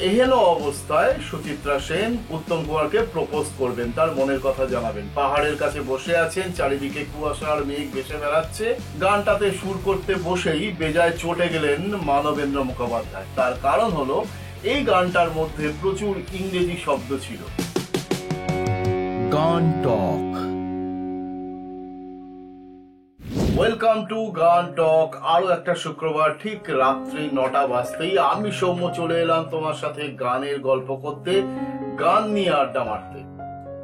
এহেন অবস্থায় সুচিত্রা সেন উত্তম কুমারকে প্রপোজ করবেন, তার মনের কথা জানাবেন। পাহাড়ের কাছে বসে আছেন, চারিদিকে কুয়াশার মেঘ ভেসে বেড়াচ্ছে। গানটাতে সুর করতে বসেই বেজায় চটে গেলেন মানবেন্দ্র মুখোপাধ্যায়। তার কারণ হলো এই গানটার মধ্যে প্রচুর ইংরেজি শব্দ ছিল। গান টক। ওয়েলকাম টু গান টক। আরো একটা শুক্রবার ঠিক রাত্রি 9টা বাজতেই আমি সৌম্য চলে এলাম তোমার সাথে গানের গল্প করতে, গান নিয়ে আড্ডা মারতে।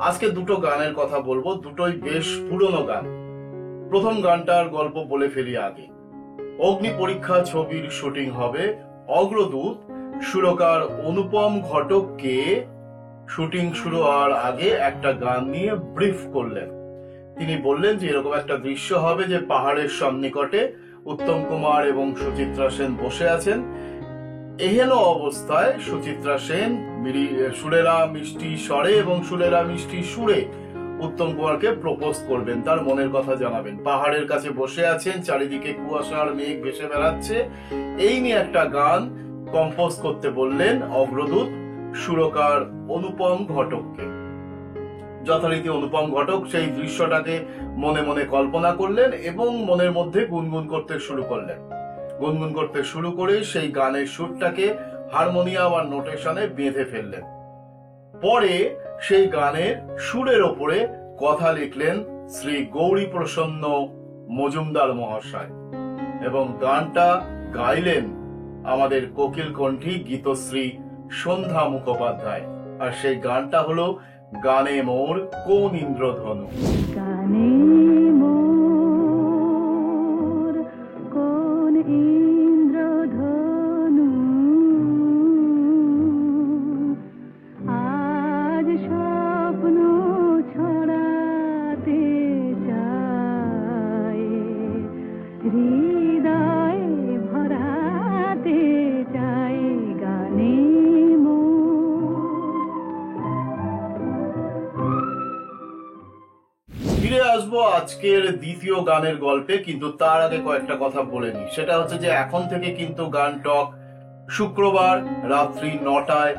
আজকে দুটো গানের কথা বলবো, দুটোই বেশ পুরনো গান। প্রথম গানটার গল্প বলে ফেলি আগে। অগ্নি পরীক্ষা ছবির শুটিং হবে। অগ্রদূত সুরকার অনুপম ঘটককে শুটিং শুরু হওয়ার আগে একটা গান নিয়ে ব্রিফ করলেন। তিনি বললেন যে এরকম একটা দৃশ্য হবে যে পাহাড়ের সন্নিকটে উত্তম কুমার এবং সুচিত্রা সেন বসে আছেন। এহেন অবস্থায় সুচিত্রা সেন সুরেলা মিষ্টি স্বরে এবং সুরেলা মিষ্টি সুরে উত্তম কুমারকে প্রপোজ করবেন, তার মনের কথা জানাবেন। পাহাড়ের কাছে বসে আছেন, চারিদিকে কুয়াশার মেঘ ভেসে বেড়াচ্ছে। এই নিয়ে একটা গান কম্পোজ করতে বললেন অগ্রদূত সুরকার অনুপম ঘটককে। যথারীতি অনুপম ঘটক সেই দৃশ্যটাকে মনে মনে কল্পনা করলেন এবং মনের মধ্যে গুনগুন করতে শুরু করলেন। গুনগুন করতে শুরু করে সেই গানের সুরটাকে হারমোনিয়াম আর নোটেশনে বেঁধে ফেললেন। পরে সেই গানের সুরের ওপরে কথা লিখলেন শ্রী গৌরী প্রসন্ন মজুমদার মহাশয় এবং গানটা গাইলেন আমাদের কোকিল কণ্ঠী গীতশ্রী সন্ধ্যা মুখোপাধ্যায়। আর সেই গানটা হলো গানে মোর কোন ইন্দ্রধনু। গানে মোর কোন ইন্দ্রধনু, আজ স্বপ্ন ছড়াতে চায়, হৃদয়ে ভরাতে চায় গানে। ফিরে আসবো আজকের দ্বিতীয় গানের গল্পে, কিন্তু তার আগে কয়েকটা কথা বলে নি। সেটা হচ্ছে যে এখন থেকে কিন্তু গান টক শুক্রবার রাত্রি 9টায়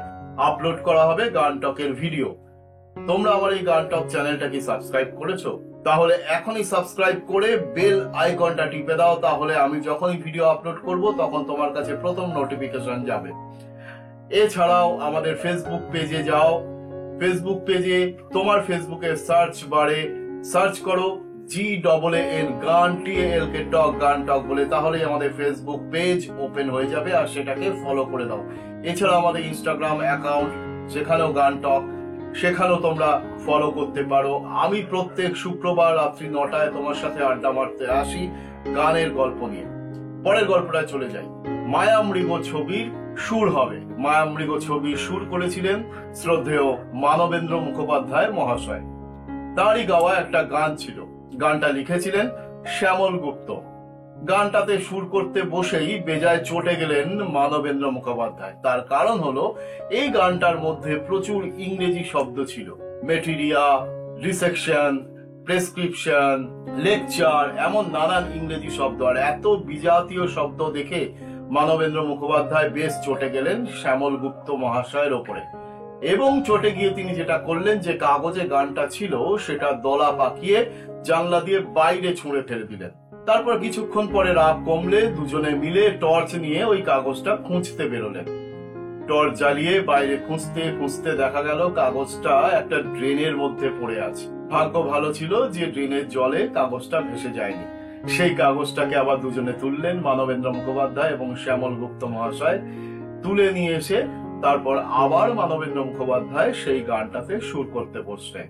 আপলোড করা হবে গান টকের ভিডিও। তোমরা আমার এই গান টক চ্যানেলটা কি সাবস্ক্রাইব করেছো? তাহলে এখনই সাবস্ক্রাইব করে বেল আইকনটা টিপে দাও, তাহলে আমি যখনই ভিডিও আপলোড করব তখন তোমার কাছে প্রথম নোটিফিকেশন যাবে। এছাড়াও আমাদের ফেসবুক পেজে যাও। ফেসবুক পেজে তোমার ফেসবুকের সার্চ বারে সার্চ করো GAAN গান TAL কে টক গান টক বলে, তাহলে আমাদের ফেসবুক পেজ ওপেন হয়ে যাবে আর সেটাকে ফলো করে দাও। এছাড়া আমাদের ইনস্টাগ্রাম অ্যাকাউন্ট, সেখানেও গান টক, সেখানেও তোমরা ফলো করতে পারো। আমি প্রত্যেক শুক্রবার রাত্রি 9টায় তোমার সাথে আড্ডা মারতে আসি গানের গল্প নিয়ে। পরের গল্পটায় চলে যাই। মায়ামৃগ ছবির সুর হবে। মায়ামৃগ ছবির সুর করেছিলেন শ্রদ্ধেয় মানবেন্দ্র মুখোপাধ্যায় মহাশয়। তারই গাওয়া একটা গান ছিল। গানটা লিখেছিলেন শ্যামল গুপ্ত। গানটাতে সুর করতে বসেই বেজায় চটে গেলেন মানবেন্দ্র মুখোপাধ্যায়। তার কারণ হলো এই গানটার মধ্যে প্রচুর ইংরেজি শব্দ ছিল। মেটেরিয়া, রিসেকশন, প্রেসক্রিপশন, লেকচার, এমন নানান ইংরেজি শব্দ। আর এত বিজাতীয় শব্দ দেখে মানবেন্দ্র মুখোপাধ্যায় বেশ চটে গেলেন শ্যামল গুপ্ত মহাশয়ের ওপরে। এবং চটে গিয়ে তিনি যেটা করলেন, যে কাগজে গানটা ছিল সেটা দলা পাকিয়ে জানলা দিয়ে বাইরে ছুঁড়ে ফেলে দিলেন। তারপর কিছুক্ষণ পরে রাগ কমলে দুজনে মিলে টর্চ নিয়ে ওই কাগজটা খুঁজতে বেরোলেন। টর্চ জ্বালিয়ে বাইরে খুঁজতে খুঁজতে দেখা গেল কাগজটা একটা ড্রেনের মধ্যে পড়ে আছে। ভাগ্য ভালো ছিল যে ড্রেনের জলে কাগজটা ভেসে যায়নি। সেই কাগজটাকে আবার দুজনে তুললেন, মানবেন্দ্র মুখোপাধ্যায় এবং শ্যামল গুপ্ত মহাশয় তুলে নিয়ে এসে তারপর আবার মানবেন্দ্র মুখোপাধ্যায় সেই গানটাতে সুর করতে বসলেন।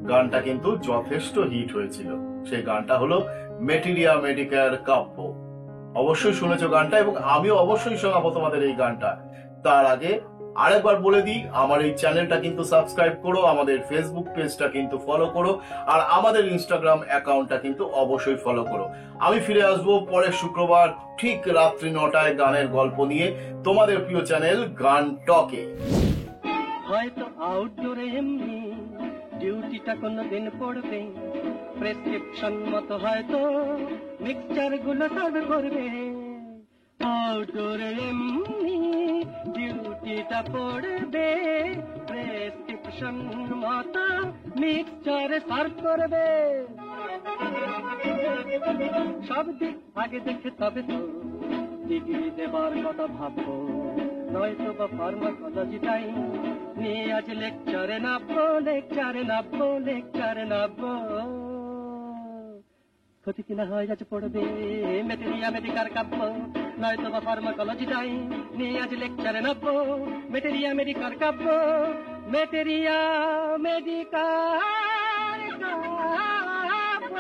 গানটা কিন্তু যথেষ্ট হিট হয়েছিল। সেই গানটা হলো মেটেরিয়া মেডিকেয়ার কাব্য। অবশ্যই শুনেছো গানটা এবং আমিও অবশ্যই শোনাবো তোমাদের এই গানটা। তার আগে আরেকবার বলে দিই, আমার এই চ্যানেলটা কিন্তু সাবস্ক্রাইব করো, আমাদের ফেসবুক পেজটা কিন্তু ফলো করো, আর আমাদের ইনস্টাগ্রাম অ্যাকাউন্টটা কিন্তু অবশ্যই ফলো করো। আমি ফিরে আসবো পরের শুক্রবার ঠিক রাত্রি 9টায় গানের গল্প নিয়ে তোমাদের প্রিয় চ্যানেল গান টকে। হয়তো আউটডোরে এমনি ডিউটিটা কোনোদিন পড়বে, প্রেসক্রিপশন মতো হয়তো মিক্সচার গুলো সার্ভ করবে। আউটডোরে এমনি ডিউটি ডিউটিটা পড়বে, প্রেসক্রিপশন মতো মিক্সচারে সার্ভ করবে। সব দিক আগে দেখে তবে তো ডিগ্রি দেবার কথা ভাববো, নয়তো বা ফার্মাকোলজিটাই নিয়ে আজ লেকচারে নামবো, লেকচারে নামবো, লেকচারে নামবো। ক্ষতি কিনা হয় আজ পড়বে মেটেরিয়া মেডিকার কাব্য, নয়তো বা ফার্মাকোলজিটাই নিয়ে আজ লেকচারে নামবো, মেটেরিয়া মেডিকার কাব্য, মেটেরিয়া মেডিকার কাব্য।